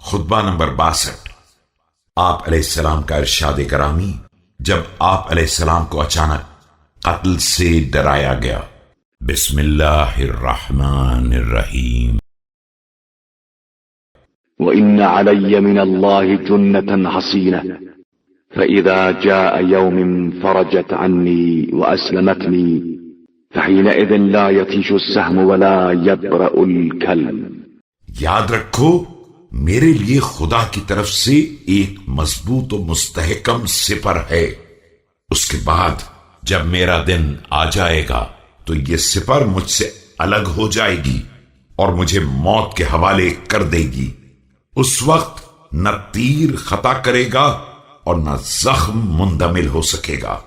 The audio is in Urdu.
خطبہ نمبر 62۔ آپ علیہ السلام کا ارشاد کرامی جب آپ علیہ السلام کو اچانک قتل سے ڈرایا گیا۔ بسم اللہ الرحمن الرحیم۔ وَإِنَّ عَلَيَّ مِنَ اللَّهِ جُنَّةً حَصِينَةً فَإِذَا جَاءَ يَوْمٍ فَرَجَتْ عَنِّي وَأَسْلَمَتْنِي فَحِينَئِذٍ لَا يَطِيشُ السَّهْمُ وَلَا يَبْرَأُ الْكَلْبُ۔ یاد رکھو میرے لیے خدا کی طرف سے ایک مضبوط و مستحکم سپر ہے، اس کے بعد جب میرا دن آ جائے گا تو یہ سپر مجھ سے الگ ہو جائے گی اور مجھے موت کے حوالے کر دے گی۔ اس وقت نہ تیر خطا کرے گا اور نہ زخم مندمل ہو سکے گا۔